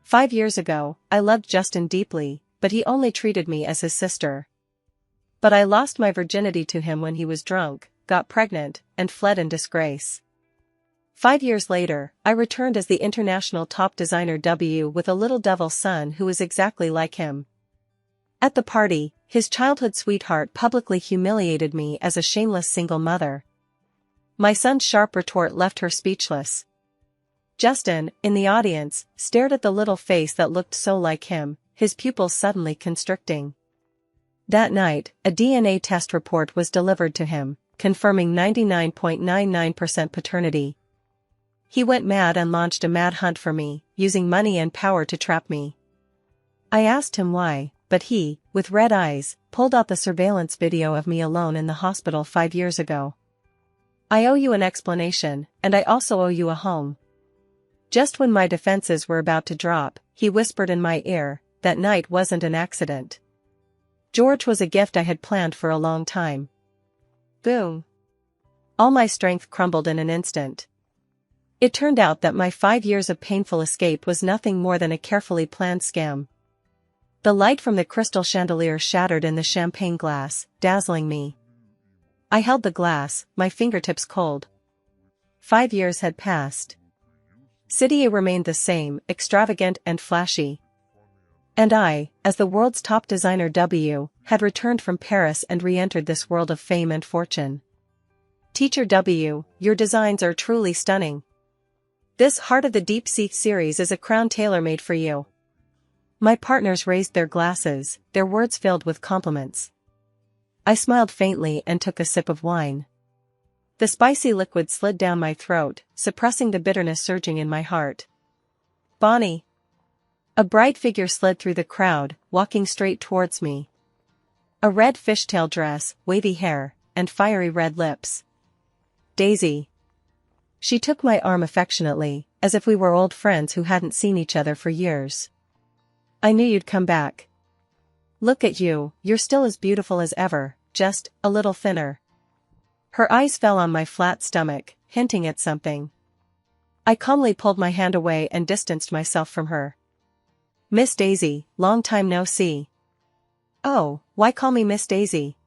5 years ago, I loved Justin deeply, but he only treated me as his sister. But I lost my virginity to him when he was drunk, got pregnant, and fled in disgrace. 5 years later, I returned as the international top designer with a little devil son who was exactly like him. At the party, his childhood sweetheart publicly humiliated me as a shameless single mother. My son's sharp retort left her speechless. Justin, in the audience, stared at the little face that looked so like him, his pupils suddenly constricting. That night, a DNA test report was delivered to him, confirming 99.99% paternity. He went mad and launched a mad hunt for me, using money and power to trap me. I asked him why, but he, with red eyes, pulled out the surveillance video of me alone in the hospital 5 years ago. I owe you an explanation, and I also owe you a home. Just when my defenses were about to drop, he whispered in my ear, that night wasn't an accident. George was a gift I had planned for a long time. Boom. All my strength crumbled in an instant. It turned out that my 5 years of painful escape was nothing more than a carefully planned scam. The light from the crystal chandelier shattered in the champagne glass, dazzling me. I held the glass, my fingertips cold. 5 years had passed. City A remained the same, extravagant and flashy. And I, as the world's top designer had returned from Paris and re-entered this world of fame and fortune. Teacher W, your designs are truly stunning. This Heart of the Deep Sea series is a crown tailor-made for you. My partners raised their glasses, their words filled with compliments. I smiled faintly and took a sip of wine. The spicy liquid slid down my throat, suppressing the bitterness surging in my heart. Bonnie. A bright figure slid through the crowd, walking straight towards me. A red fishtail dress, wavy hair, and fiery red lips. Daisy. She took my arm affectionately, as if we were old friends who hadn't seen each other for years. I knew you'd come back. Look at you, you're still as beautiful as ever, just a little thinner. Her eyes fell on my flat stomach, hinting at something. I calmly pulled my hand away and distanced myself from her. Miss Daisy, long time no see. Oh, why call me Miss Daisy?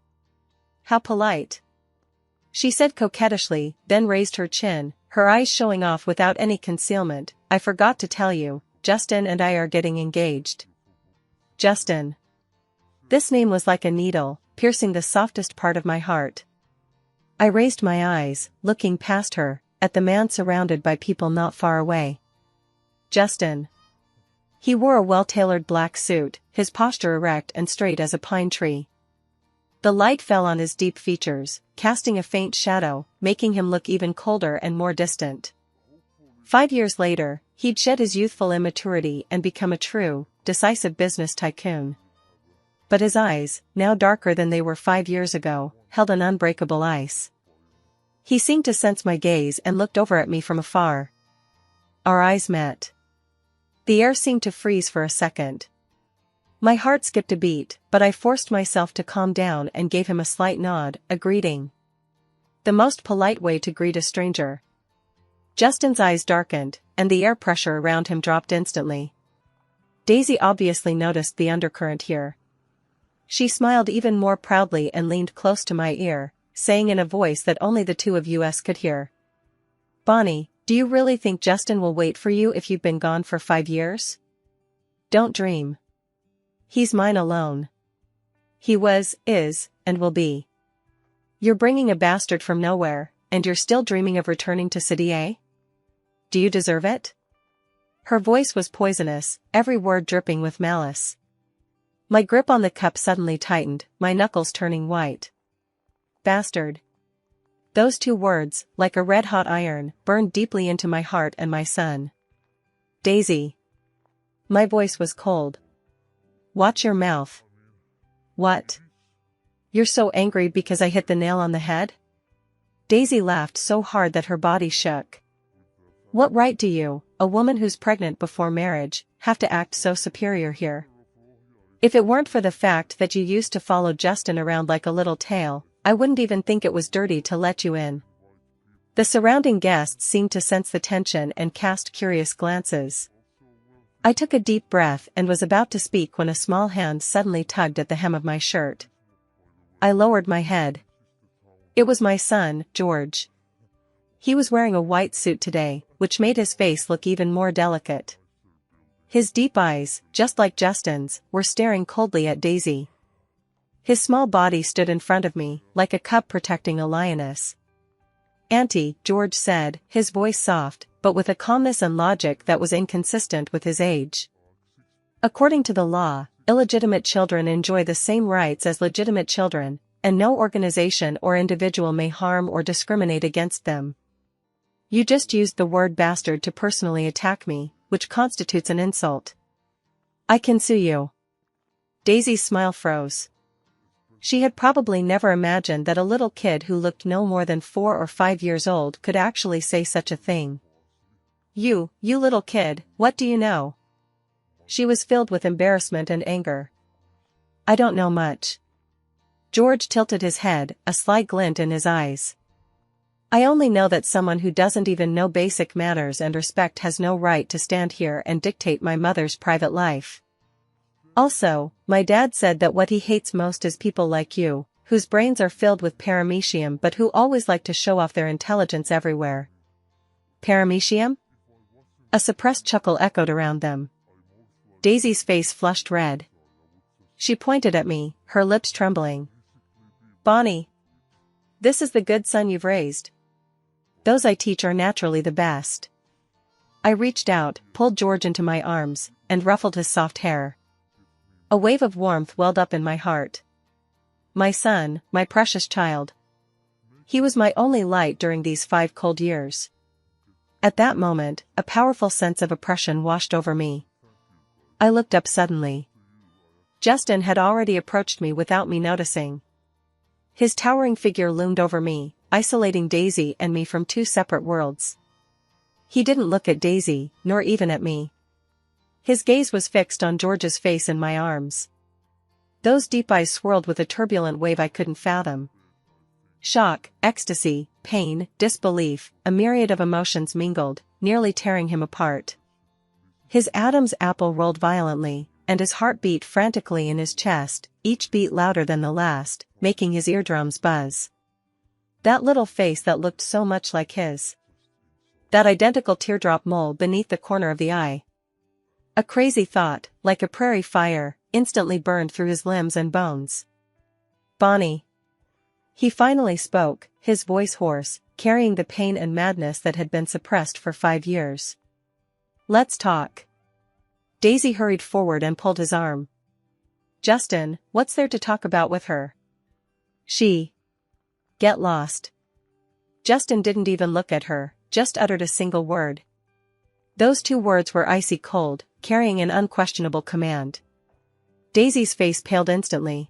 How polite. She said coquettishly, then raised her chin, her eyes showing off without any concealment. I forgot to tell you, Justin and I are getting engaged. Justin. This name was like a needle, piercing the softest part of my heart. I raised my eyes, looking past her, at the man surrounded by people not far away. Justin. He wore a well-tailored black suit, his posture erect and straight as a pine tree. The light fell on his deep features, casting a faint shadow, making him look even colder and more distant. 5 years later, he'd shed his youthful immaturity and become a true, decisive business tycoon. But his eyes, now darker than they were 5 years ago, held an unbreakable ice. He seemed to sense my gaze and looked over at me from afar. Our eyes met. The air seemed to freeze for a second. My heart skipped a beat, but I forced myself to calm down and gave him a slight nod, a greeting. The most polite way to greet a stranger. Justin's eyes darkened, and the air pressure around him dropped instantly. Daisy obviously noticed the undercurrent here. She smiled even more proudly and leaned close to my ear, saying in a voice that only the two of us could hear. Bonnie, do you really think Justin will wait for you if you've been gone for 5 years? Don't dream. He's mine alone. He was, is, and will be. You're bringing a bastard from nowhere, and you're still dreaming of returning to City A? Do you deserve it? Her voice was poisonous, every word dripping with malice. My grip on the cup suddenly tightened, my knuckles turning white. Bastard. Those 2 words, like a red-hot iron, burned deeply into my heart and my son. Daisy. My voice was cold. Watch your mouth. What? You're so angry because I hit the nail on the head? Daisy laughed so hard that her body shook. What right do you, a woman who's pregnant before marriage, have to act so superior here? If it weren't for the fact that you used to follow Justin around like a little tail, I wouldn't even think it was dirty to let you in. The surrounding guests seemed to sense the tension and cast curious glances. I took a deep breath and was about to speak when a small hand suddenly tugged at the hem of my shirt. I lowered my head. It was my son, George. He was wearing a white suit today, which made his face look even more delicate. His deep eyes, just like Justin's, were staring coldly at Daisy. His small body stood in front of me, like a cub protecting a lioness. "Auntie," George said, his voice soft, but with a calmness and logic that was inconsistent with his age. "According to the law, illegitimate children enjoy the same rights as legitimate children, and no organization or individual may harm or discriminate against them. You just used the word bastard to personally attack me, which constitutes an insult. I can sue you." Daisy's smile froze. She had probably never imagined that a little kid who looked no more than 4 or 5 years old could actually say such a thing. You little kid, what do you know?" She was filled with embarrassment and anger. "I don't know much." George tilted his head, a sly glint in his eyes. "I only know that someone who doesn't even know basic manners and respect has no right to stand here and dictate my mother's private life. Also, my dad said that what he hates most is people like you, whose brains are filled with paramecium but who always like to show off their intelligence everywhere." "Paramecium?" A suppressed chuckle echoed around them. Daisy's face flushed red. She pointed at me, her lips trembling. "Bonnie, this is the good son you've raised. Those I teach are naturally the best." I reached out, pulled George into my arms, and ruffled his soft hair. A wave of warmth welled up in my heart. My son, my precious child. He was my only light during these 5 cold years. At that moment, a powerful sense of oppression washed over me. I looked up suddenly. Justin had already approached me without me noticing. His towering figure loomed over me, isolating Daisy and me from 2 separate worlds. He didn't look at Daisy, nor even at me. His gaze was fixed on George's face in my arms. Those deep eyes swirled with a turbulent wave I couldn't fathom. Shock, ecstasy, pain, disbelief, a myriad of emotions mingled, nearly tearing him apart. His Adam's apple rolled violently, and his heart beat frantically in his chest, each beat louder than the last, making his eardrums buzz. That little face that looked so much like his. That identical teardrop mole beneath the corner of the eye. A crazy thought, like a prairie fire, instantly burned through his limbs and bones. "Bonnie." He finally spoke, his voice hoarse, carrying the pain and madness that had been suppressed for 5 years. "Let's talk." Daisy hurried forward and pulled his arm. "Justin, what's there to talk about with her? She. Get lost." Justin didn't even look at her, just uttered a single word. Those 2 words were icy cold, carrying an unquestionable command. Daisy's face paled instantly.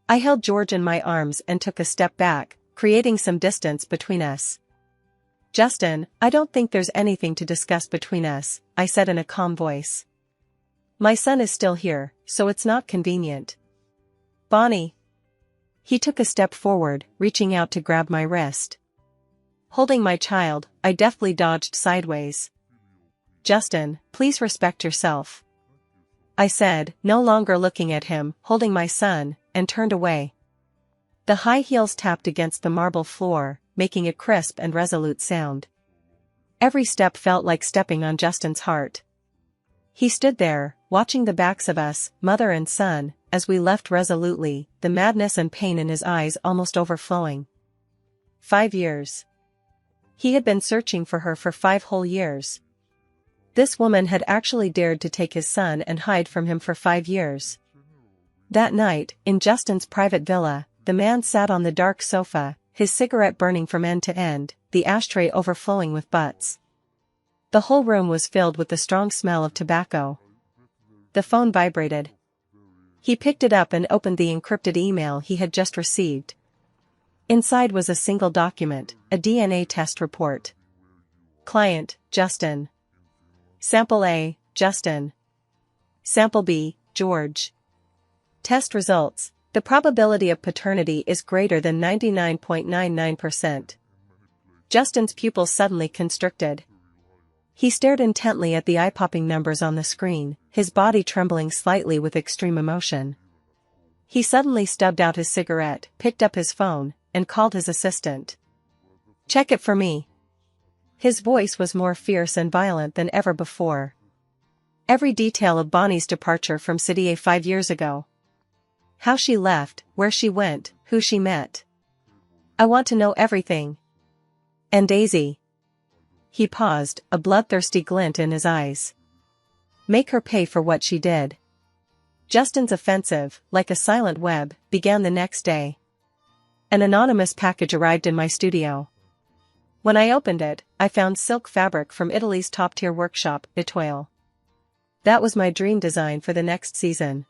I held George in my arms and took a step back, creating some distance between us. "Justin, I don't think there's anything to discuss between us," I said in a calm voice. "My son is still here, so it's not convenient." "Bonnie." He took a step forward, reaching out to grab my wrist. Holding my child, I deftly dodged sideways. "Justin, please respect yourself," I said, no longer looking at him, holding my son, and turned away. The high heels tapped against the marble floor, making a crisp and resolute sound. Every step felt like stepping on Justin's heart. He stood there, watching the backs of us, mother and son, as we left resolutely, the madness and pain in his eyes almost overflowing. 5 years. He had been searching for her for 5 whole years. This woman had actually dared to take his son and hide from him for 5 years. That night, in Justin's private villa, the man sat on the dark sofa, his cigarette burning from end to end, the ashtray overflowing with butts. The whole room was filled with the strong smell of tobacco. The phone vibrated. He picked it up and opened the encrypted email he had just received. Inside was a single document, a DNA test report. Client, Justin. Sample A, Justin. Sample B, George. Test results. The probability of paternity is greater than 99.99%. Justin's pupils suddenly constricted. He stared intently at the eye-popping numbers on the screen, his body trembling slightly with extreme emotion. He suddenly stubbed out his cigarette, picked up his phone, and called his assistant. "Check it for me." His voice was more fierce and violent than ever before. "Every detail of Bonnie's departure from City A 5 years ago. How she left, where she went, who she met. I want to know everything. And Daisy." He paused, a bloodthirsty glint in his eyes. "Make her pay for what she did." Justin's offensive, like a silent web, began the next day. An anonymous package arrived in my studio. When I opened it, I found silk fabric from Italy's top-tier workshop, Etoile. That was my dream design for the next season.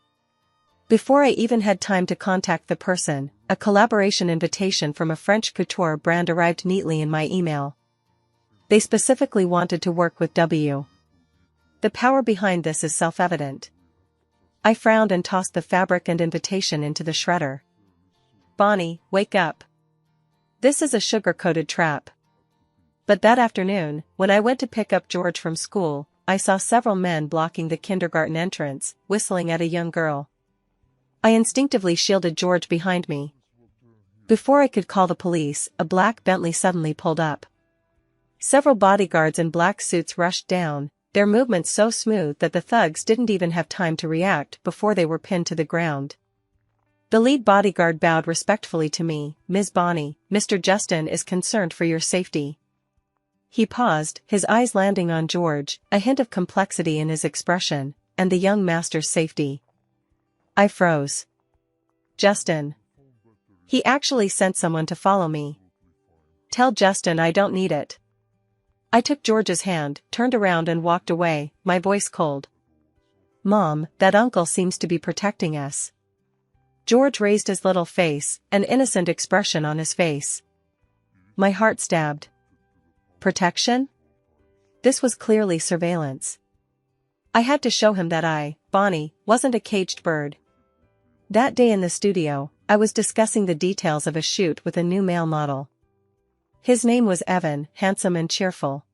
Before I even had time to contact the person, a collaboration invitation from a French couture brand arrived neatly in my email. They specifically wanted to work with W. The power behind this is self-evident. I frowned and tossed the fabric and invitation into the shredder. "Bonnie, wake up. This is a sugar-coated trap." But that afternoon, when I went to pick up George from school, I saw several men blocking the kindergarten entrance, whistling at a young girl. I instinctively shielded George behind me. Before I could call the police, a black Bentley suddenly pulled up. Several bodyguards in black suits rushed down, their movements so smooth that the thugs didn't even have time to react before they were pinned to the ground. The lead bodyguard bowed respectfully to me. "Ms. Bonnie, Mr. Justin is concerned for your safety." He paused, his eyes landing on George, a hint of complexity in his expression, and the young master's safety. I froze. "Justin. He actually sent someone to follow me. Tell Justin I don't need it." I took George's hand, turned around and walked away, my voice cold. "Mom, that uncle seems to be protecting us." George raised his little face, an innocent expression on his face. My heart stabbed. Protection? This was clearly surveillance. I had to show him that I, Bonnie, wasn't a caged bird. That day in the studio, I was discussing the details of a shoot with a new male model. His name was Evan, handsome and cheerful.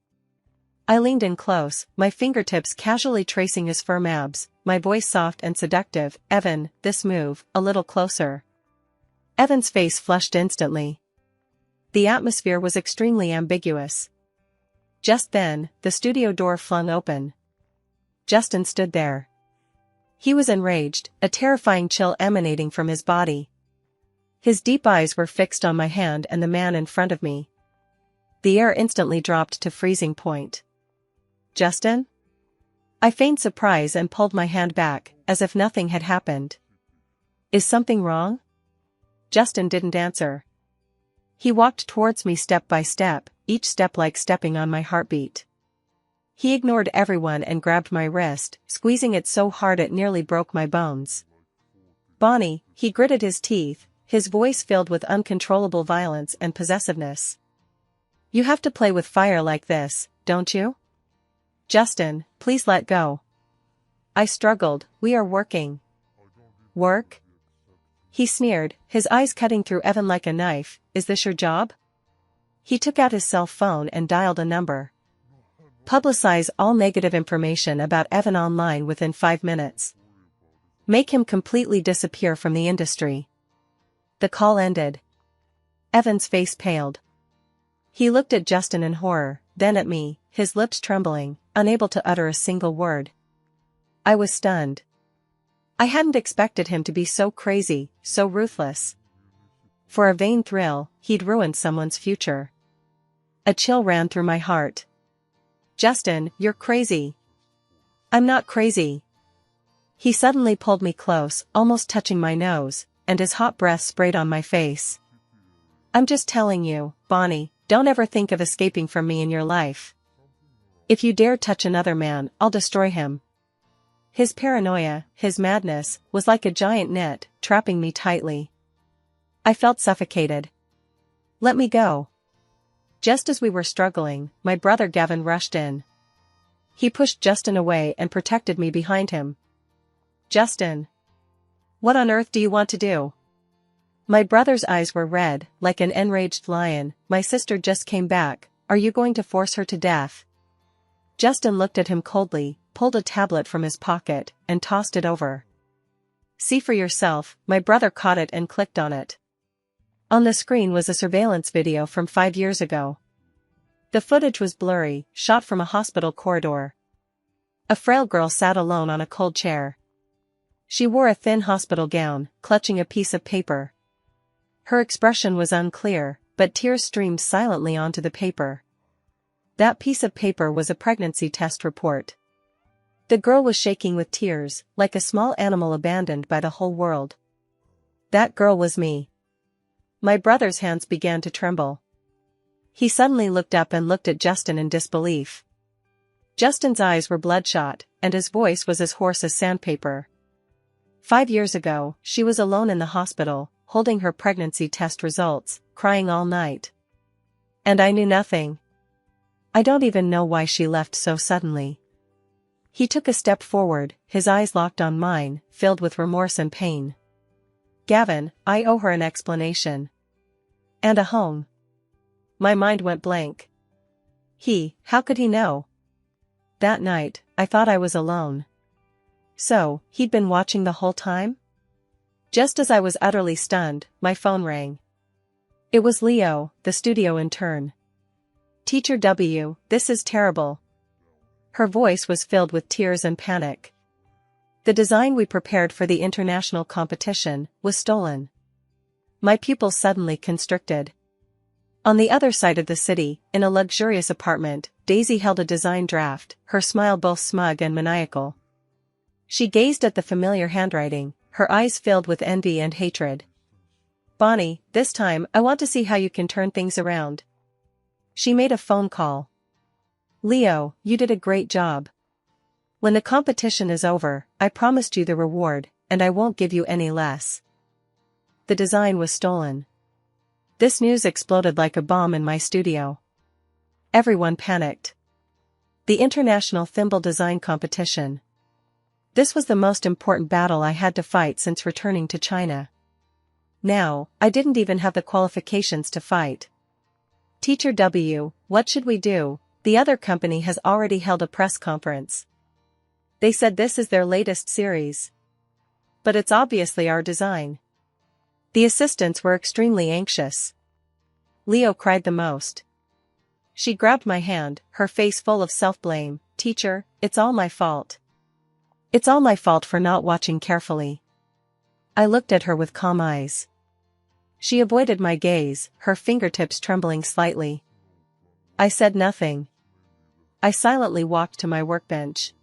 I leaned in close, my fingertips casually tracing his firm abs, my voice soft and seductive. "Evan, this move, a little closer." Evan's face flushed instantly. The atmosphere was extremely ambiguous. Just then, the studio door flung open. Justin stood there. He was enraged, a terrifying chill emanating from his body. His deep eyes were fixed on my hand and the man in front of me. The air instantly dropped to freezing point. "Justin?" I feigned surprise and pulled my hand back, as if nothing had happened. "Is something wrong?" Justin didn't answer. He walked towards me step by step, each step like stepping on my heartbeat. He ignored everyone and grabbed my wrist, squeezing it so hard it nearly broke my bones. "Bonnie," he gritted his teeth, his voice filled with uncontrollable violence and possessiveness. "You have to play with fire like this, don't you?" "Justin, please let go." I struggled. "We are working." "Work?" He sneered, his eyes cutting through Evan like a knife. "Is this your job?" He took out his cell phone and dialed a number. "Publicize all negative information about Evan online within 5 minutes. Make him completely disappear from the industry." The call ended. Evan's face paled. He looked at Justin in horror, then at me, his lips trembling, unable to utter a single word. I was stunned. I hadn't expected him to be so crazy, so ruthless. For a vain thrill, he'd ruined someone's future. A chill ran through my heart. "Justin, you're crazy." "I'm not crazy." He suddenly pulled me close, almost touching my nose, and his hot breath sprayed on my face. "I'm just telling you, Bonnie, don't ever think of escaping from me in your life. If you dare touch another man, I'll destroy him." His paranoia, his madness, was like a giant net, trapping me tightly. I felt suffocated. "Let me go." Just as we were struggling, my brother Gavin rushed in. He pushed Justin away and protected me behind him. "Justin. What on earth do you want to do?" My brother's eyes were red, like an enraged lion. "My sister just came back, are you going to force her to death?" Justin looked at him coldly, pulled a tablet from his pocket, and tossed it over. "See for yourself." My brother caught it and clicked on it. On the screen was a surveillance video from 5 years ago. The footage was blurry, shot from a hospital corridor. A frail girl sat alone on a cold chair. She wore a thin hospital gown, clutching a piece of paper. Her expression was unclear, but tears streamed silently onto the paper. That piece of paper was a pregnancy test report. The girl was shaking with tears, like a small animal abandoned by the whole world. That girl was me. My brother's hands began to tremble. He suddenly looked up and looked at Justin in disbelief. Justin's eyes were bloodshot, and his voice was as hoarse as sandpaper. 5 years ago, she was alone in the hospital, holding her pregnancy test results, crying all night. And I knew nothing. I don't even know why she left so suddenly. He took a step forward, his eyes locked on mine, filled with remorse and pain. Gavin, I owe her an explanation. And a home. My mind went blank. How could he know? That night, I thought I was alone. So, he'd been watching the whole time? Just as I was utterly stunned, my phone rang. It was Leo, the studio intern. "Teacher W, this is terrible." Her voice was filled with tears and panic. The design we prepared for the international competition was stolen. My pupils suddenly constricted. On the other side of the city, in a luxurious apartment, Daisy held a design draft, her smile both smug and maniacal. She gazed at the familiar handwriting, her eyes filled with envy and hatred. "Bonnie, this time I want to see how you can turn things around." She made a phone call. "Leo, you did a great job. When the competition is over, I promised you the reward, and I won't give you any less." The design was stolen. This news exploded like a bomb in my studio. Everyone panicked. The International Thimble Design Competition. This was the most important battle I had to fight since returning to China. Now, I didn't even have the qualifications to fight. "Teacher W, what should we do? The other company has already held a press conference. They said this is their latest series. But it's obviously our design." The assistants were extremely anxious. Leo cried the most. She grabbed my hand, her face full of self-blame. "Teacher, it's all my fault. It's all my fault for not watching carefully." I looked at her with calm eyes. She avoided my gaze, her fingertips trembling slightly. I said nothing. I silently walked to my workbench.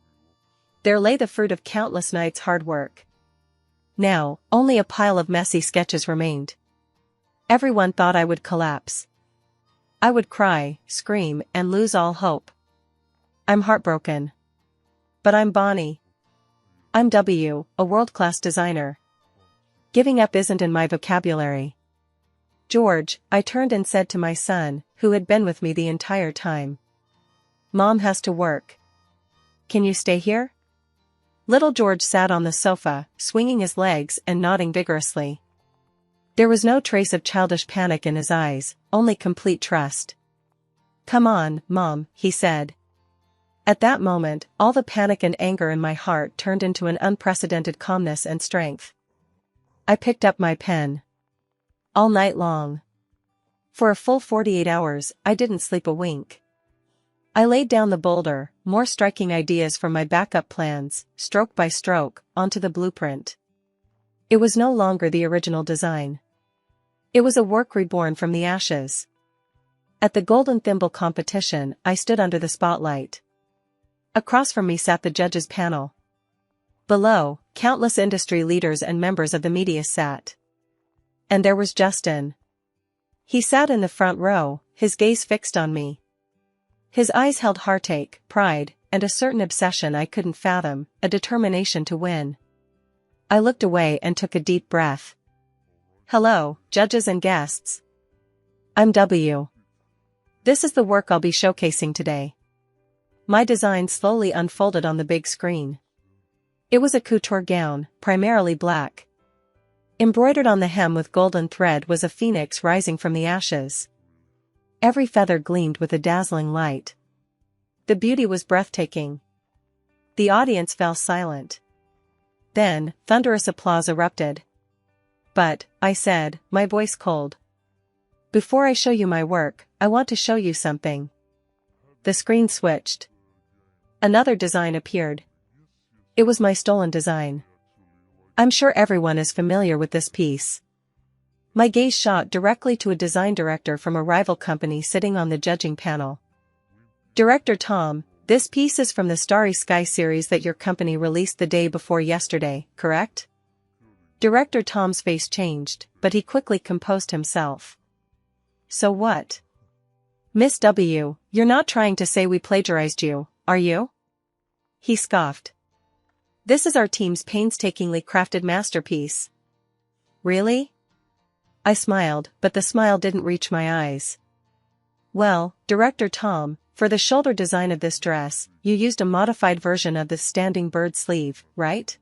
There lay the fruit of countless nights' hard work. Now, only a pile of messy sketches remained. Everyone thought I would collapse. I would cry, scream, and lose all hope. I'm heartbroken. But I'm Bonnie. I'm W, a world-class designer. Giving up isn't in my vocabulary. "George," I turned and said to my son, who had been with me the entire time. "Mom has to work. Can you stay here?" Little George sat on the sofa, swinging his legs and nodding vigorously. There was no trace of childish panic in his eyes, only complete trust. "Come on, Mom," he said. At that moment, all the panic and anger in my heart turned into an unprecedented calmness and strength. I picked up my pen. All night long. For a full 48 hours, I didn't sleep a wink. I laid down the boulder, more striking ideas from my backup plans, stroke by stroke, onto the blueprint. It was no longer the original design. It was a work reborn from the ashes. At the Golden Thimble competition, I stood under the spotlight. Across from me sat the judges' panel. Below, countless industry leaders and members of the media sat. And there was Justin. He sat in the front row, his gaze fixed on me. His eyes held heartache, pride, and a certain obsession I couldn't fathom, a determination to win. I looked away and took a deep breath. "Hello, judges and guests. I'm W. This is the work I'll be showcasing today." My design slowly unfolded on the big screen. It was a couture gown, primarily black. Embroidered on the hem with golden thread was a phoenix rising from the ashes. Every feather gleamed with a dazzling light. The beauty was breathtaking. The audience fell silent. Then, thunderous applause erupted. "But," I said, my voice cold, "before I show you my work, I want to show you something." The screen switched. Another design appeared. It was my stolen design. I'm sure everyone is familiar with this piece. My gaze shot directly to a design director from a rival company sitting on the judging panel. "Director Tom, this piece is from the Starry Sky series that your company released the day before yesterday, correct?" Director Tom's face changed, but he quickly composed himself. "So what? Miss W, you're not trying to say we plagiarized you, are you?" He scoffed. "This is our team's painstakingly crafted masterpiece." "Really?" I smiled, but the smile didn't reach my eyes. "Well, Director Tom, for the shoulder design of this dress, you used a modified version of the standing bird sleeve, right?"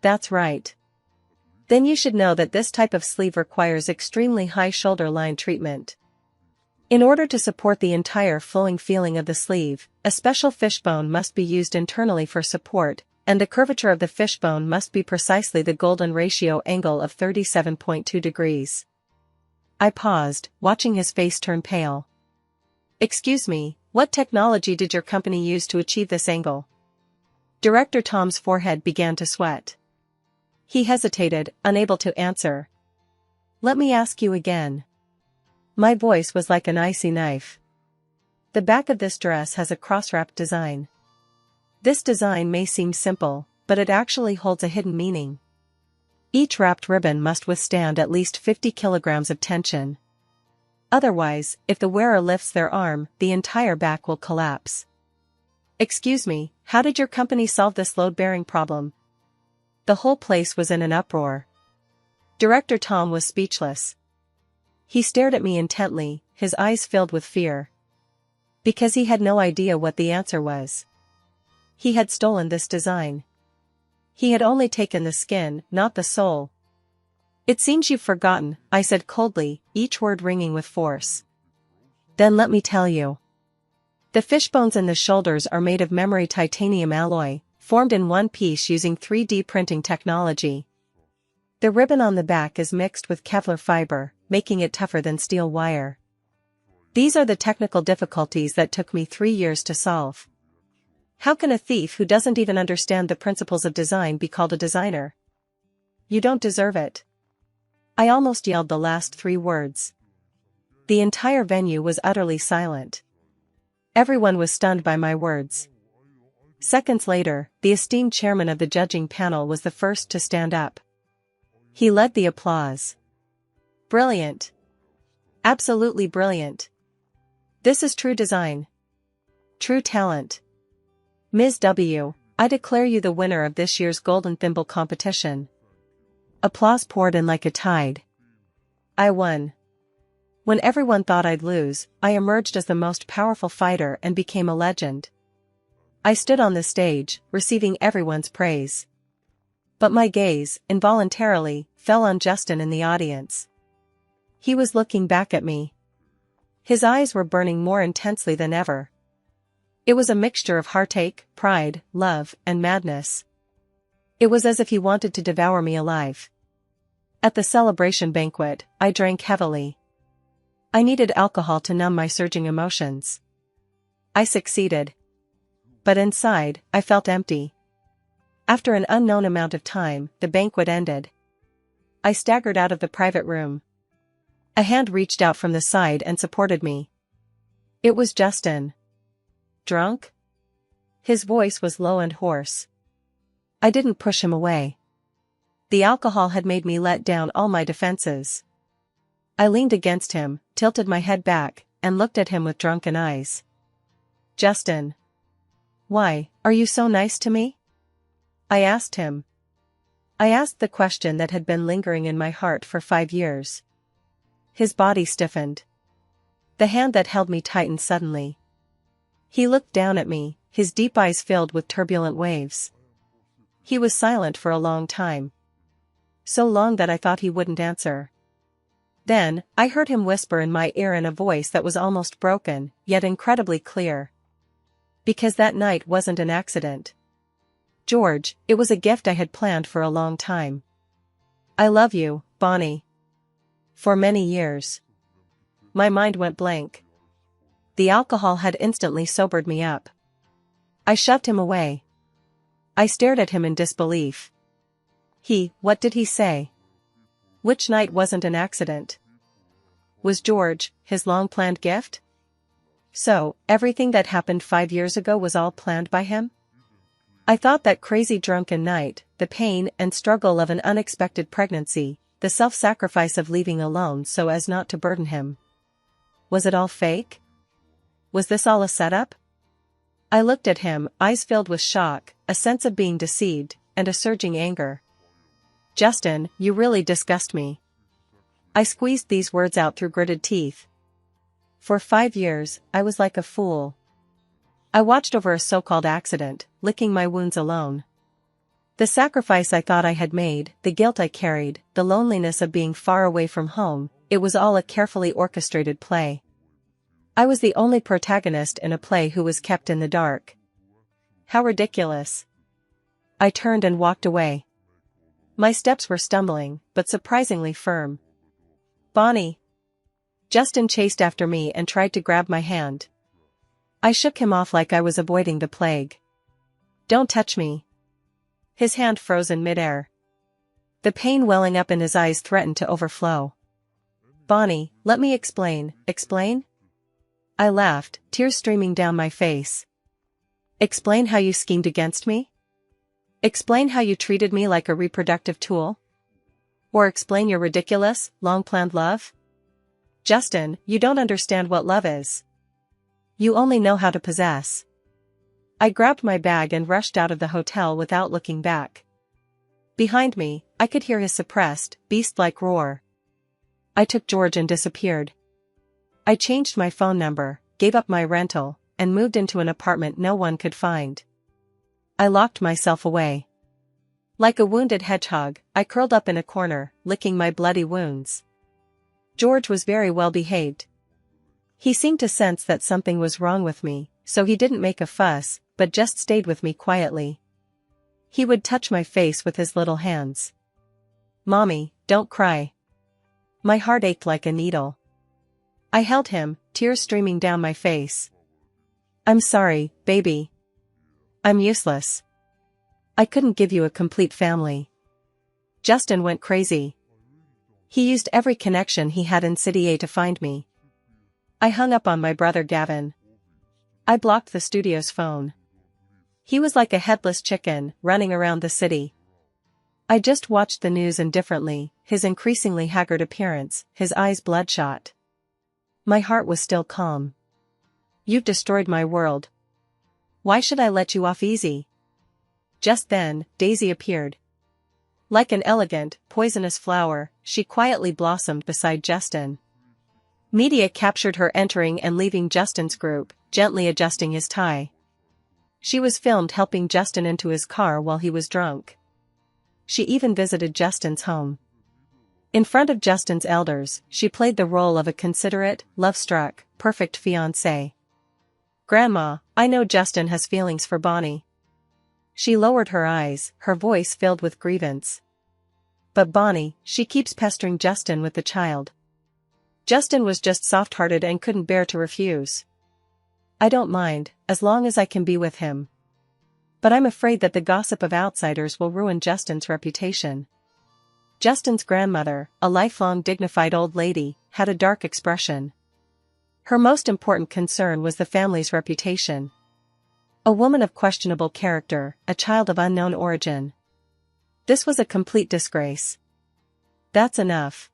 "That's right." "Then you should know that this type of sleeve requires extremely high shoulder line treatment. In order to support the entire flowing feeling of the sleeve, a special fishbone must be used internally for support, and the curvature of the fishbone must be precisely the golden ratio angle of 37.2 degrees. I paused, watching his face turn pale. "Excuse me, what technology did your company use to achieve this angle?" Director Tom's forehead began to sweat. He hesitated, unable to answer. "Let me ask you again." My voice was like an icy knife. "The back of this dress has a cross-wrapped design. This design may seem simple, but it actually holds a hidden meaning. Each wrapped ribbon must withstand at least 50 kilograms of tension. Otherwise, if the wearer lifts their arm, the entire back will collapse." "Excuse me, how did your company solve this load-bearing problem?" The whole place was in an uproar. Director Tom was speechless. He stared at me intently, his eyes filled with fear. Because he had no idea what the answer was. He had stolen this design. He had only taken the skin, not the soul. "It seems you've forgotten," I said coldly, each word ringing with force. "Then let me tell you. The fishbones in the shoulders are made of memory titanium alloy, formed in one piece using 3D printing technology. The ribbon on the back is mixed with Kevlar fiber, making it tougher than steel wire. These are the technical difficulties that took me 3 years to solve. How can a thief who doesn't even understand the principles of design be called a designer? You don't deserve it." I almost yelled the last 3 words. The entire venue was utterly silent. Everyone was stunned by my words. Seconds later, the esteemed chairman of the judging panel was the first to stand up. He led the applause. "Brilliant. Absolutely brilliant. This is true design. True talent. Ms. W, I declare you the winner of this year's Golden Thimble competition." Applause poured in like a tide. I won. When everyone thought I'd lose, I emerged as the most powerful fighter and became a legend. I stood on the stage, receiving everyone's praise. But my gaze, involuntarily, fell on Justin in the audience. He was looking back at me. His eyes were burning more intensely than ever. It was a mixture of heartache, pride, love, and madness. It was as if he wanted to devour me alive. At the celebration banquet, I drank heavily. I needed alcohol to numb my surging emotions. I succeeded. But inside, I felt empty. After an unknown amount of time, the banquet ended. I staggered out of the private room. A hand reached out from the side and supported me. It was Justin. "Drunk?" His voice was low and hoarse. I didn't push him away. The alcohol had made me let down all my defenses. I leaned against him, tilted my head back, and looked at him with drunken eyes. "Justin. Why, are you so nice to me?" I asked him. I asked the question that had been lingering in my heart for 5 years. His body stiffened. The hand that held me tightened suddenly. He looked down at me, his deep eyes filled with turbulent waves. He was silent for a long time. So long that I thought he wouldn't answer. Then, I heard him whisper in my ear in a voice that was almost broken, yet incredibly clear. Because that night wasn't an accident. George, it was a gift I had planned for a long time. I love you, Bonnie. For many years. My mind went blank. The alcohol had instantly sobered me up. I shoved him away. I stared at him in disbelief. What did he say? Which night wasn't an accident? Was George, his long-planned gift? So, everything that happened 5 years ago was all planned by him? I thought that crazy drunken night, the pain and struggle of an unexpected pregnancy, the self-sacrifice of leaving alone so as not to burden him. Was it all fake? Was this all a setup? I looked at him, eyes filled with shock, a sense of being deceived, and a surging anger. Justin, you really disgust me. I squeezed these words out through gritted teeth. For 5 years, I was like a fool. I watched over a so-called accident, licking my wounds alone. The sacrifice I thought I had made, the guilt I carried, the loneliness of being far away from home, it was all a carefully orchestrated play. I was the only protagonist in a play who was kept in the dark. How ridiculous. I turned and walked away. My steps were stumbling, but surprisingly firm. Bonnie. Justin chased after me and tried to grab my hand. I shook him off like I was avoiding the plague. Don't touch me. His hand froze in midair. The pain welling up in his eyes threatened to overflow. Bonnie, let me explain. Explain? I laughed, tears streaming down my face. Explain how you schemed against me? Explain how you treated me like a reproductive tool? Or explain your ridiculous, long-planned love? Justin, you don't understand what love is. You only know how to possess. I grabbed my bag and rushed out of the hotel without looking back. Behind me, I could hear his suppressed, beast-like roar. I took George and disappeared. I changed my phone number, gave up my rental, and moved into an apartment no one could find. I locked myself away. Like a wounded hedgehog, I curled up in a corner, licking my bloody wounds. George was very well behaved. He seemed to sense that something was wrong with me, so he didn't make a fuss, but just stayed with me quietly. He would touch my face with his little hands. Mommy, don't cry. My heart ached like a needle. I held him, tears streaming down my face. I'm sorry, baby. I'm useless. I couldn't give you a complete family. Justin went crazy. He used every connection he had in City A to find me. I hung up on my brother Gavin. I blocked the studio's phone. He was like a headless chicken, running around the city. I just watched the news indifferently, his increasingly haggard appearance, his eyes bloodshot. My heart was still calm. You've destroyed my world. Why should I let you off easy? Just then, Daisy appeared. Like an elegant, poisonous flower, she quietly blossomed beside Justin. Media captured her entering and leaving Justin's group, gently adjusting his tie. She was filmed helping Justin into his car while he was drunk. She even visited Justin's home. In front of Justin's elders, she played the role of a considerate, love-struck, perfect fiancée. Grandma, I know Justin has feelings for Bonnie. She lowered her eyes, her voice filled with grievance. But Bonnie, she keeps pestering Justin with the child. Justin was just soft-hearted and couldn't bear to refuse. I don't mind, as long as I can be with him. But I'm afraid that the gossip of outsiders will ruin Justin's reputation. Justin's grandmother, a lifelong dignified old lady, had a dark expression. Her most important concern was the family's reputation. A woman of questionable character, a child of unknown origin. This was a complete disgrace. That's enough.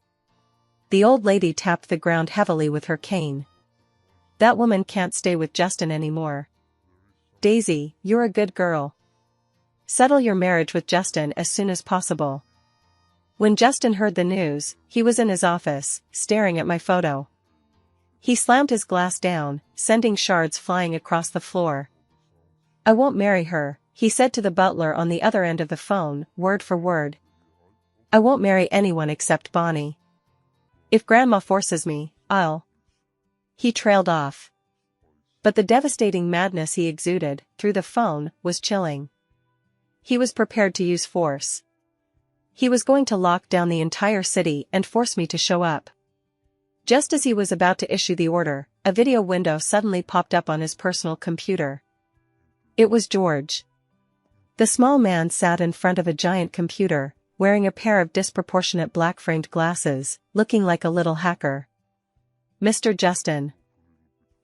The old lady tapped the ground heavily with her cane. That woman can't stay with Justin anymore. Daisy, you're a good girl. Settle your marriage with Justin as soon as possible. When Justin heard the news, he was in his office, staring at my photo. He slammed his glass down, sending shards flying across the floor. I won't marry her, he said to the butler on the other end of the phone, word for word. I won't marry anyone except Bonnie. If Grandma forces me, I'll. He trailed off. But the devastating madness he exuded, through the phone, was chilling. He was prepared to use force. He was going to lock down the entire city and force me to show up. Just as he was about to issue the order, a video window suddenly popped up on his personal computer. It was George. The small man sat in front of a giant computer, wearing a pair of disproportionate black-framed glasses, looking like a little hacker. "Mr. Justin."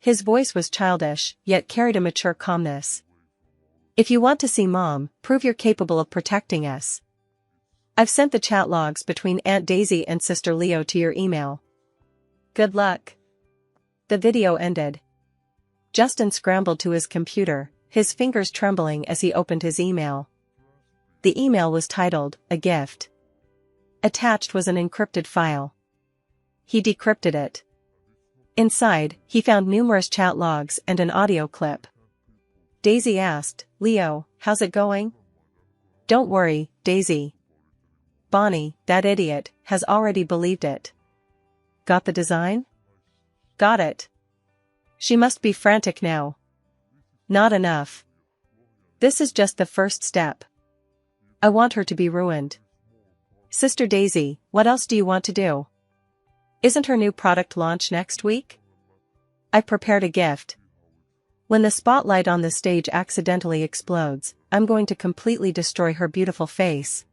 His voice was childish, yet carried a mature calmness. "If you want to see Mom, prove you're capable of protecting us. I've sent the chat logs between Aunt Daisy and Sister Leo to your email. Good luck." The video ended. Justin scrambled to his computer, his fingers trembling as he opened his email. The email was titled, "A Gift." Attached was an encrypted file. He decrypted it. Inside, he found numerous chat logs and an audio clip. Daisy asked, "Leo, how's it going?" "Don't worry, Daisy. Bonnie, that idiot, has already believed it." "Got the design?" "Got it. She must be frantic now." "Not enough. This is just the first step. I want her to be ruined." "Sister Daisy, what else do you want to do? Isn't her new product launch next week?" "I prepared a gift. When the spotlight on the stage accidentally explodes, I'm going to completely destroy her beautiful face."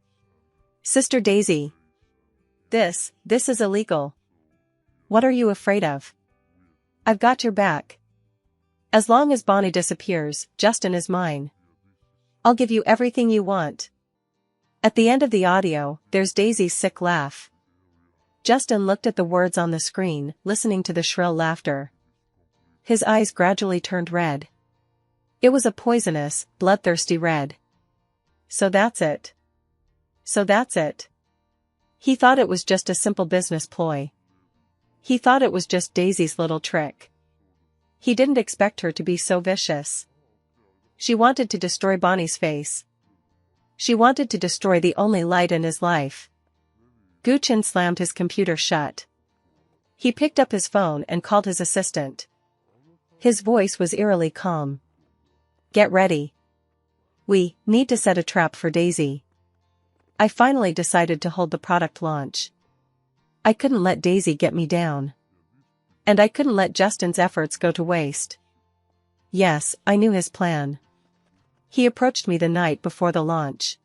"Sister Daisy. This is illegal. What are you afraid of? I've got your back. As long as Bonnie disappears, Justin is mine. I'll give you everything you want." At the end of the audio, there's Daisy's sick laugh. Justin looked at the words on the screen, listening to the shrill laughter. His eyes gradually turned red. It was a poisonous, bloodthirsty red. So that's it. So that's it. He thought it was just a simple business ploy. He thought it was just Daisy's little trick. He didn't expect her to be so vicious. She wanted to destroy Bonnie's face. She wanted to destroy the only light in his life. Guchin slammed his computer shut. He picked up his phone and called his assistant. His voice was eerily calm. "Get ready. We need to set a trap for Daisy. I finally decided to hold the product launch. I couldn't let Daisy get me down. And I couldn't let Justin's efforts go to waste." Yes, I knew his plan. He approached me the night before the launch.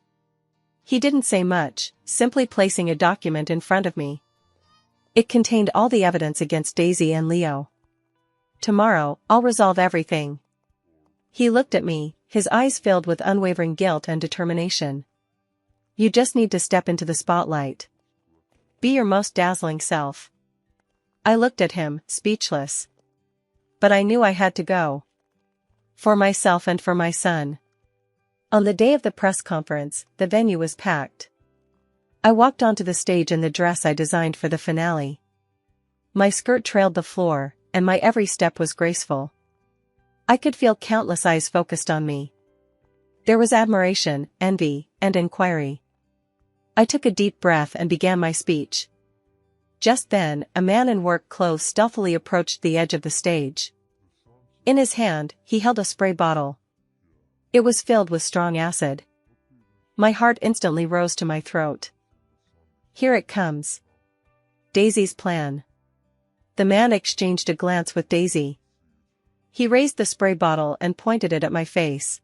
He didn't say much, simply placing a document in front of me. It contained all the evidence against Daisy and Leo. "Tomorrow, I'll resolve everything." He looked at me, his eyes filled with unwavering guilt and determination. "You just need to step into the spotlight. Be your most dazzling self." I looked at him, speechless. But I knew I had to go. For myself and for my son. On the day of the press conference, the venue was packed. I walked onto the stage in the dress I designed for the finale. My skirt trailed the floor, and my every step was graceful. I could feel countless eyes focused on me. There was admiration, envy, and inquiry. I took a deep breath and began my speech. Just then, a man in work clothes stealthily approached the edge of the stage. In his hand, he held a spray bottle. It was filled with strong acid. My heart instantly rose to my throat. Here it comes. Daisy's plan. The man exchanged a glance with Daisy. He raised the spray bottle and pointed it at my face.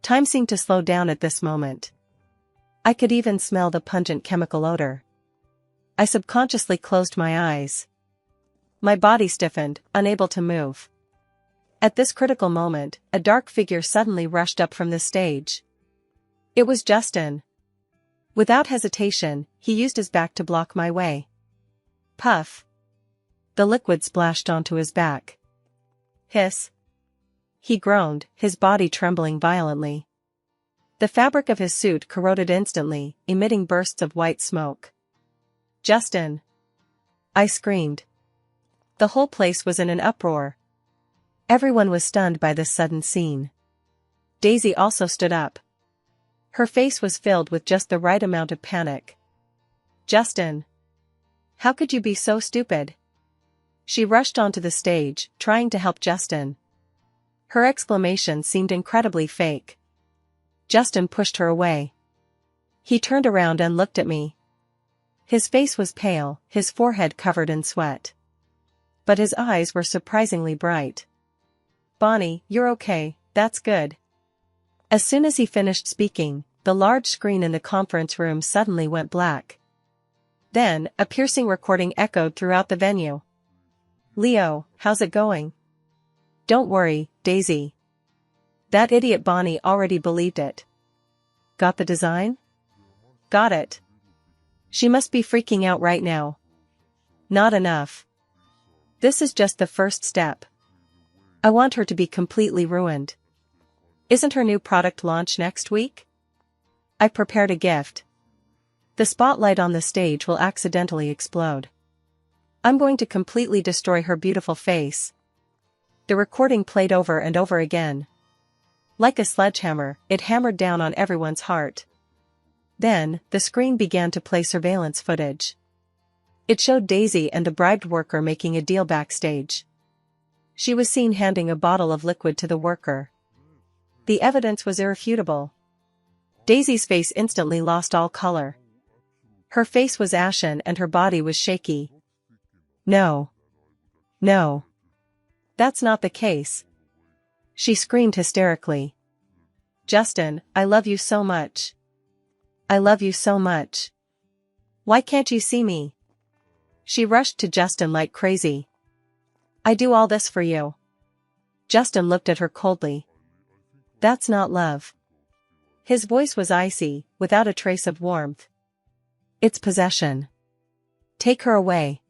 Time seemed to slow down at this moment. I could even smell the pungent chemical odor. I subconsciously closed my eyes. My body stiffened, unable to move. At this critical moment, a dark figure suddenly rushed up from the stage. It was Justin. Without hesitation, he used his back to block my way. Puff. The liquid splashed onto his back. Hiss. He groaned, his body trembling violently. The fabric of his suit corroded instantly, emitting bursts of white smoke. "Justin!" I screamed. The whole place was in an uproar. Everyone was stunned by this sudden scene. Daisy also stood up. Her face was filled with just the right amount of panic. "Justin! How could you be so stupid?" She rushed onto the stage, trying to help Justin. Her exclamation seemed incredibly fake. Justin pushed her away. He turned around and looked at me. His face was pale, his forehead covered in sweat. But his eyes were surprisingly bright. "Bonnie, you're okay, that's good." As soon as he finished speaking, the large screen in the conference room suddenly went black. Then, a piercing recording echoed throughout the venue. "Leo, how's it going?" "Don't worry, Daisy. That idiot Bonnie already believed it." "Got the design?" "Got it." "She must be freaking out right now." "Not enough. This is just the first step. I want her to be completely ruined." "Isn't her new product launch next week?" "I prepared a gift. The spotlight on the stage will accidentally explode. I'm going to completely destroy her beautiful face." The recording played over and over again. Like a sledgehammer, it hammered down on everyone's heart. Then, the screen began to play surveillance footage. It showed Daisy and the bribed worker making a deal backstage. She was seen handing a bottle of liquid to the worker. The evidence was irrefutable. Daisy's face instantly lost all color. Her face was ashen and her body was shaky. "No. No. That's not the case." She screamed hysterically. "Justin, I love you so much. I love you so much. Why can't you see me?" She rushed to Justin like crazy. "I do all this for you." Justin looked at her coldly. "That's not love." His voice was icy, without a trace of warmth. "It's possession. Take her away."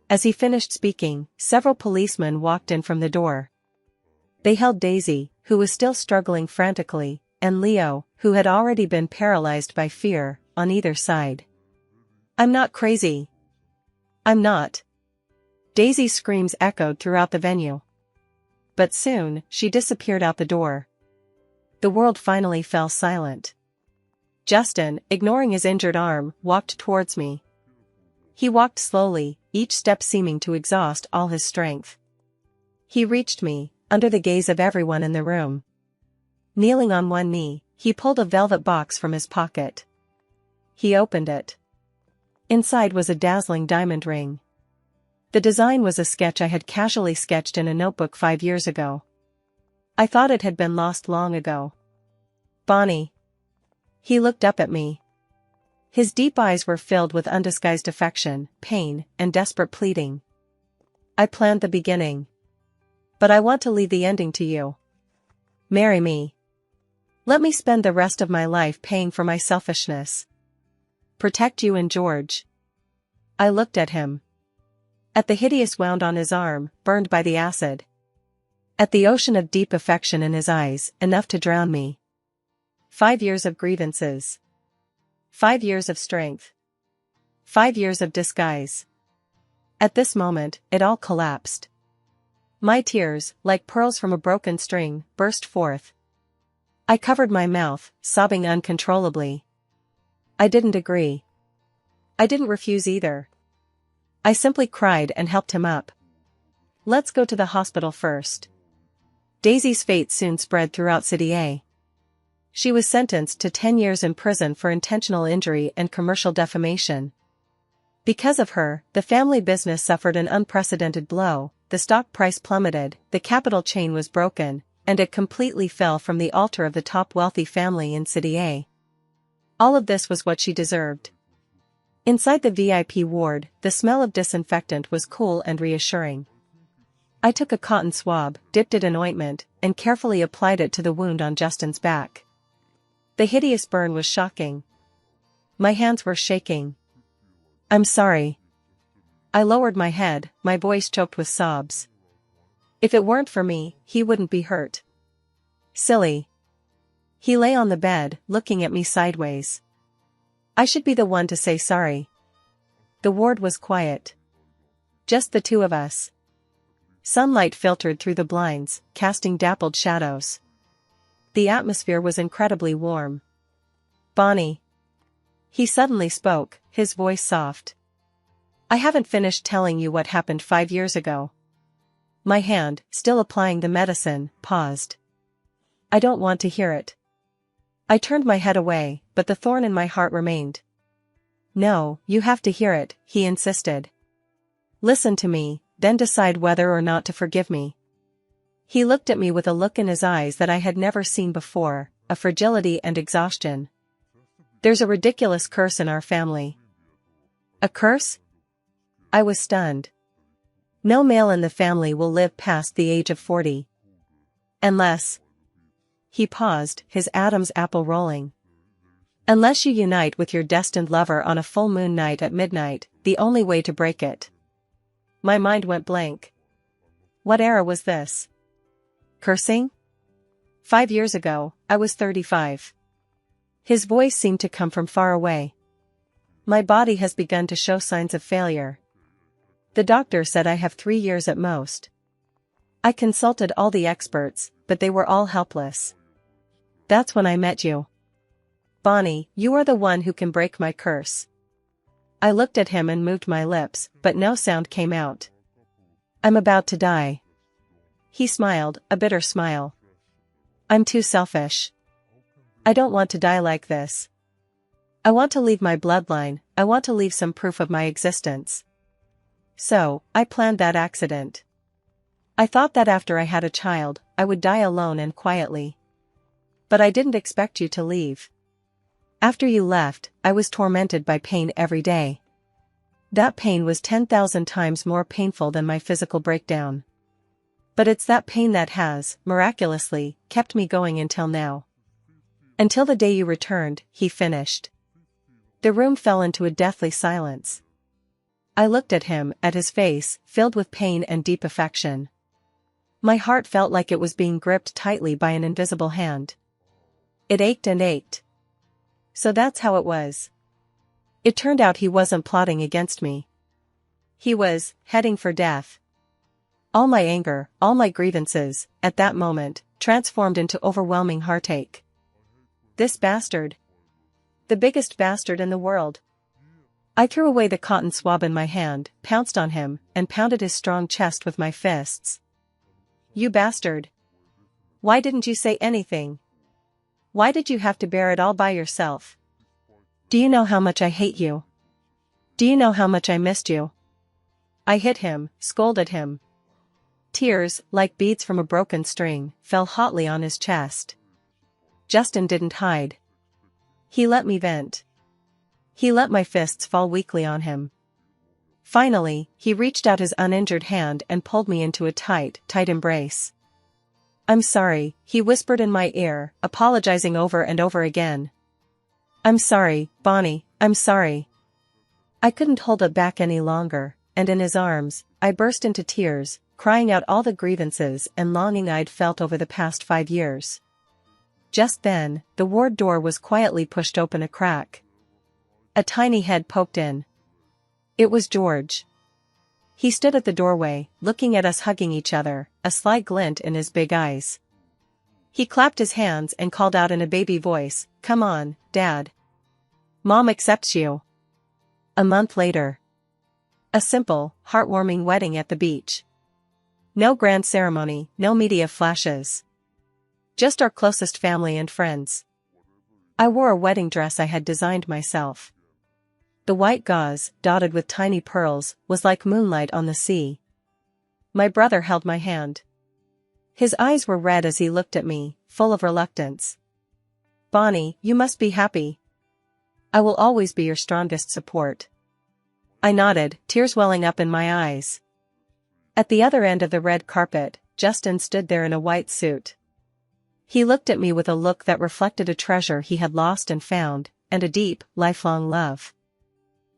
As he finished speaking, several policemen walked in from the door. They held Daisy, who was still struggling frantically, and Leo, who had already been paralyzed by fear, on either side. "I'm not crazy. I'm not." Daisy's screams echoed throughout the venue. But soon, she disappeared out the door. The world finally fell silent. Justin, ignoring his injured arm, walked towards me. He walked slowly, each step seeming to exhaust all his strength. He reached me, under the gaze of everyone in the room. Kneeling on one knee, he pulled a velvet box from his pocket. He opened it. Inside was a dazzling diamond ring. The design was a sketch I had casually sketched in a notebook 5 years ago. I thought it had been lost long ago. "Bonnie." He looked up at me. His deep eyes were filled with undisguised affection, pain, and desperate pleading. "I planned the beginning. But I want to leave the ending to you. Marry me. Let me spend the rest of my life paying for my selfishness. Protect you and George." I looked at him. At the hideous wound on his arm, burned by the acid. At the ocean of deep affection in his eyes, enough to drown me. 5 years of grievances. 5 years of strength. 5 years of disguise. At this moment, it all collapsed. My tears, like pearls from a broken string, burst forth. I covered my mouth, sobbing uncontrollably. I didn't agree. I didn't refuse either. I simply cried and helped him up. "Let's go to the hospital first." Daisy's fate soon spread throughout City A. She was sentenced to 10 years in prison for intentional injury and commercial defamation. Because of her, the family business suffered an unprecedented blow, the stock price plummeted, the capital chain was broken, and it completely fell from the altar of the top wealthy family in City A. All of this was what she deserved. Inside the VIP ward, the smell of disinfectant was cool and reassuring. I took a cotton swab, dipped it in ointment, and carefully applied it to the wound on Justin's back. The hideous burn was shocking. My hands were shaking. "I'm sorry." I lowered my head, my voice choked with sobs. "If it weren't for me, he wouldn't be hurt." "Silly." He lay on the bed, looking at me sideways. "I should be the one to say sorry." The ward was quiet. Just the two of us. Sunlight filtered through the blinds, casting dappled shadows. The atmosphere was incredibly warm. "Bonnie." He suddenly spoke, his voice soft. "I haven't finished telling you what happened 5 years ago." My hand, still applying the medicine, paused. I don't want to hear it. I turned my head away, but the thorn in my heart remained. No, you have to hear it, he insisted. Listen to me, then decide whether or not to forgive me. He looked at me with a look in his eyes that I had never seen before, a fragility and exhaustion. There's a ridiculous curse in our family. A curse? I was stunned. No male in the family will live past the age of 40. Unless... He paused, his Adam's apple rolling. Unless you unite with your destined lover on a full moon night at midnight, the only way to break it. My mind went blank. What era was this? Cursing? 5 years ago, I was 35. His voice seemed to come from far away. My body has begun to show signs of failure. The doctor said I have 3 years at most. I consulted all the experts, but they were all helpless. That's when I met you. Bonnie, you are the one who can break my curse. I looked at him and moved my lips, but no sound came out. I'm about to die. He smiled, a bitter smile. I'm too selfish. I don't want to die like this. I want to leave my bloodline, I want to leave some proof of my existence. So, I planned that accident. I thought that after I had a child, I would die alone and quietly. But I didn't expect you to leave. After you left, I was tormented by pain every day. That pain was 10,000 times more painful than my physical breakdown. But it's that pain that has, miraculously, kept me going until now. Until the day you returned, he finished. The room fell into a deathly silence. I looked at him, at his face, filled with pain and deep affection. My heart felt like it was being gripped tightly by an invisible hand. It ached and ached. So that's how it was. It turned out he wasn't plotting against me. He was heading for death. All my anger, all my grievances, at that moment, transformed into overwhelming heartache. This bastard. The biggest bastard in the world. I threw away the cotton swab in my hand, pounced on him, and pounded his strong chest with my fists. You bastard. Why didn't you say anything? Why did you have to bear it all by yourself? Do you know how much I hate you? Do you know how much I missed you? I hit him, scolded him. Tears, like beads from a broken string, fell hotly on his chest. Justin didn't hide. He let me vent. He let my fists fall weakly on him. Finally, he reached out his uninjured hand and pulled me into a tight, tight embrace. I'm sorry, he whispered in my ear, apologizing over and over again. I'm sorry, Bonnie, I'm sorry. I couldn't hold it back any longer, and in his arms, I burst into tears, crying out all the grievances and longing I'd felt over the past 5 years. Just then, the ward door was quietly pushed open a crack. A tiny head poked in. It was George. He stood at the doorway, looking at us hugging each other, a sly glint in his big eyes. He clapped his hands and called out in a baby voice, "Come on, Dad. Mom accepts you." A month later. A simple, heartwarming wedding at the beach. No grand ceremony, no media flashes. Just our closest family and friends. I wore a wedding dress I had designed myself. The white gauze, dotted with tiny pearls, was like moonlight on the sea. My brother held my hand. His eyes were red as he looked at me, full of reluctance. Bonnie, you must be happy. I will always be your strongest support. I nodded, tears welling up in my eyes. At the other end of the red carpet, Justin stood there in a white suit. He looked at me with a look that reflected a treasure he had lost and found, and a deep, lifelong love.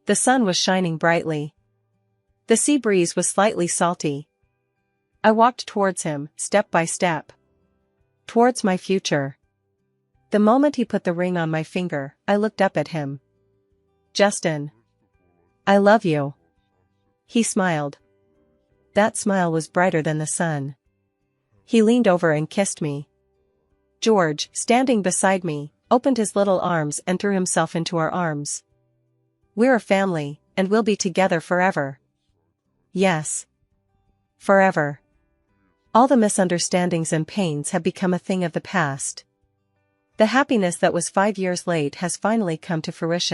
The sun was shining brightly. The sea breeze was slightly salty. I walked towards him, step by step. Towards my future. The moment he put the ring on my finger, I looked up at him. Justin. I love you. He smiled. That smile was brighter than the sun. He leaned over and kissed me. George, standing beside me, opened his little arms and threw himself into our arms. We're a family, and we'll be together forever. Yes. Forever. All the misunderstandings and pains have become a thing of the past. The happiness that was 5 years late has finally come to fruition.